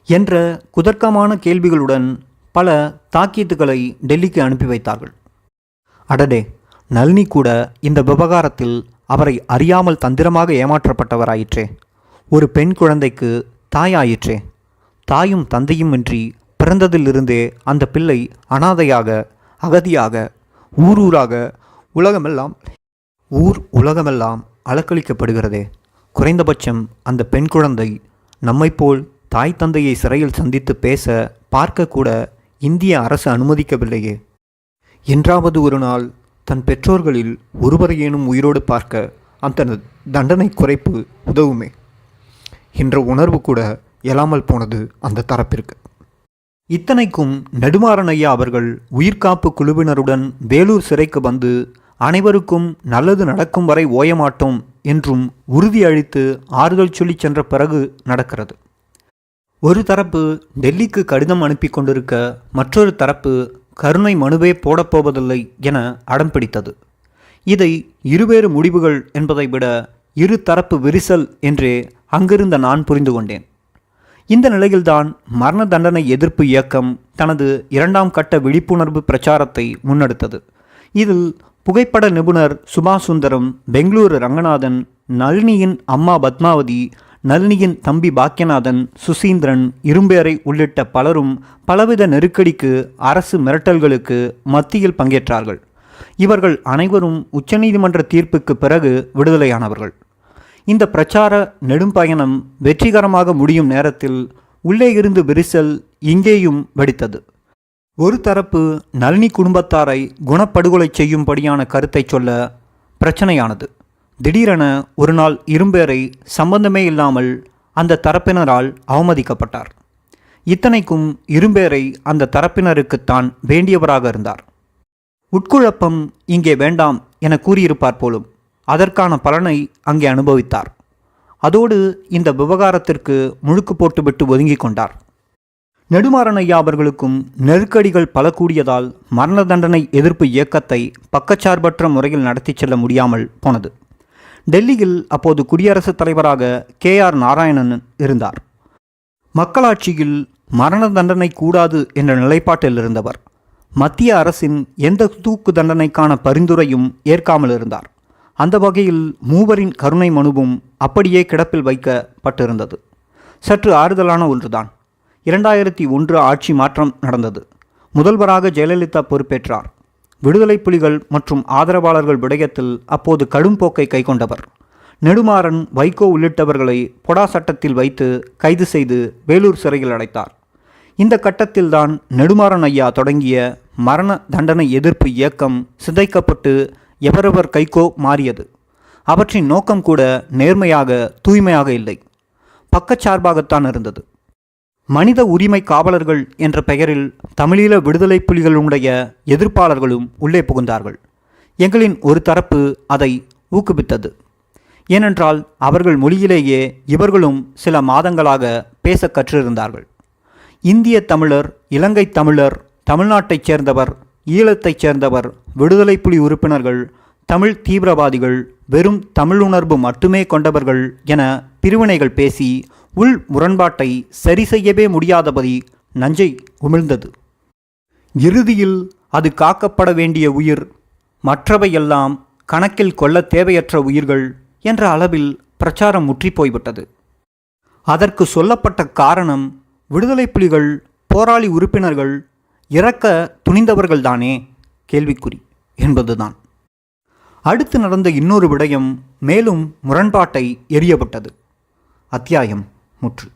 என்ற குதர்க்கமான கேள்விகளுடன் பல தாக்கீதுகளை டெல்லிக்கு அனுப்பி வைத்தார்கள். அடடே, நளினி கூட இந்த விவகாரத்தில் அவரை அறியாமல் தந்திரமாக ஏமாற்றப்பட்டவராயிற்றே. ஒரு பெண் குழந்தைக்கு தாயாயிற்றே. தாயும் தந்தையும் இன்றி பிறந்ததிலிருந்தே அந்த பிள்ளை அனாதையாக, அகதியாக, ஊரூராக உலகமெல்லாம் அலக்களிக்கப்படுகிறதே. குறைந்தபட்சம் அந்த பெண் குழந்தை நம்மைப்போல் தாய் தந்தையை சிறையில் சந்தித்து பேச பார்க்கக்கூட இந்திய அரசு அனுமதிக்கவில்லையே. என்றாவது ஒரு நாள் தன் பெற்றோர்களில் ஒருவரையேனும் உயிரோடு பார்க்க அந்த தண்டனை குறைப்பு உதவுமே என்ற உணர்வு கூட எழாமல் போனது அந்த தரப்பிற்கு. இத்தனைக்கும் நெடுமாறன் ஐயா அவர்கள் உயிர்காப்பு குழுவினருடன் வேலூர் சிறைக்கு வந்து அனைவருக்கும் நல்லது நடக்கும் வரை ஓயமாட்டோம் என்றும் உறுதியளித்து ஆறுதல் சொல்லி சென்ற பிறகு நடக்கிறது. ஒரு தரப்பு டெல்லிக்கு கடிதம் அனுப்பி கொண்டிருக்க மற்றொரு தரப்பு கருணை மனுவே போடப்போவதில்லை என அடம் பிடித்தது. இதை இருவேறு முடிவுகள் என்பதை விட இரு தரப்பு விரிசல் என்றே அங்கிருந்த நான் புரிந்து கொண்டேன். இந்த நிலையில்தான் மரண தண்டனை எதிர்ப்பு இயக்கம் தனது 2ஆம் கட்ட விழிப்புணர்வு பிரச்சாரத்தை முன்னெடுத்தது. இதில் புகைப்பட நிபுணர் சுபாஷ் சுந்தரம், பெங்களூரு ரங்கநாதன், நளினியின் அம்மா பத்மாவதி, நளினியின் தம்பி பாக்கியநாதன், சுசீந்திரன், இரும்பேரை உள்ளிட்ட பலரும் பலவித நெருக்கடிக்கு, அரசு மிரட்டல்களுக்கு மத்தியில் பங்கேற்றார்கள். இவர்கள் அனைவரும் உச்சநீதிமன்ற தீர்ப்புக்கு பிறகு விடுதலையானவர்கள். இந்த பிரச்சார நெடும்பயணம் வெற்றிகரமாக முடியும் நேரத்தில் உள்ளே இருந்து விரிசல் இங்கேயும் வெடித்தது. ஒரு தரப்பு நளினி குடும்பத்தாரை குணப்படுகொலை செய்யும்படியான கருத்தை சொல்ல பிரச்சனையானது. திடீரென ஒரு நாள் இரும்பேரை சம்பந்தமே இல்லாமல் அந்த தரப்பினரால் அவமதிக்கப்பட்டார். இத்தனைக்கும் இரும்பேரை அந்த தரப்பினருக்குத்தான் வேண்டியவராக இருந்தார். உட்குழப்பம் இங்கே வேண்டாம் என கூறியிருப்பார் போலும். அதற்கான பலனை அங்கே அனுபவித்தார். அதோடு இந்த விவகாரத்திற்கு முழுக்கு போட்டுவிட்டு ஒதுங்கி கொண்டார். நெடுமாறன் ஐயா அவர்களுக்கும் நெருக்கடிகள் பல கூடியதால் மரண தண்டனை எதிர்ப்பு இயக்கத்தை பக்கச்சார்பற்ற முறையில் நடத்தி செல்ல முடியாமல் போனது. டெல்லியில் அப்போது குடியரசுத் தலைவராக KR நாராயணன் இருந்தார். மக்களாட்சியில் மரண தண்டனை கூடாது என்ற நிலைப்பாட்டில் இருந்தவர். மத்திய அரசின் எந்த தூக்கு தண்டனைக்கான பரிந்துரையும் ஏற்காமல் இருந்தார். அந்த வகையில் மூவரின் கருணை மனுவும் அப்படியே கிடப்பில் வைக்கப்பட்டிருந்தது. சற்று ஆறுதலான ஒன்றுதான். 2001 ஆட்சி மாற்றம் நடந்தது. முதல்வராக ஜெயலலிதா பொறுப்பேற்றார். விடுதலை புலிகள் மற்றும் ஆதரவாளர்கள் விடயத்தில் அப்போது கடும் போக்கை கைக்கொண்டவர். நெடுமாறன், வைகோ உள்ளிட்டவர்களை பொடா சட்டத்தில் வைத்து கைது செய்து வேலூர் சிறையில் அடைத்தார். இந்த கட்டத்தில்தான் நெடுமாறன் ஐயா தொடங்கிய மரண தண்டனை எதிர்ப்பு இயக்கம் சிதைக்கப்பட்டு எவரவர் கைக்கோ மாறியது. அவற்றின் நோக்கம் கூட நேர்மையாக, தூய்மையாக இல்லை, பக்கச்சார்பாகத்தான் இருந்தது. மனித உரிமை காவலர்கள் என்ற பெயரில் தமிழீழ விடுதலை புலிகளுடைய எதிர்ப்பாளர்களும் உள்ளே புகுந்தார்கள். எங்களின் ஒரு தரப்பு அதை ஊக்குவித்தது. ஏனென்றால் அவர்கள் மொழியிலேயே இவர்களும் சில மாதங்களாக பேச கற்றிருந்தார்கள். இந்திய தமிழர், இலங்கை தமிழர், தமிழ்நாட்டைச் சேர்ந்தவர், ஈழத்தைச் சேர்ந்தவர், விடுதலை புலி உறுப்பினர்கள், தமிழ் தீவிரவாதிகள், வெறும் தமிழுணர்வு மட்டுமே கொண்டவர்கள் என பிரிவினைகள் பேசி உள் முரண்பாட்டை சரி செய்யவே முடியாதபடி நஞ்சை உமிழ்ந்தது. இறுதியில் அது காக்கப்பட வேண்டிய உயிர், மற்றவையெல்லாம் கணக்கில் கொள்ள தேவையற்ற உயிர்கள் என்ற அளவில் பிரச்சாரம் முற்றி போய்விட்டது. அதற்கு சொல்லப்பட்ட காரணம் விடுதலை புலிகள் போராளி உறுப்பினர்கள் இறக்க துணிந்தவர்கள்தானே கேள்விக்குறி என்பதுதான். அடுத்து நடந்த இன்னொரு விடயம் மேலும் முரண்பாட்டை எரியப்பட்டது. அத்தியாயம் முற்று.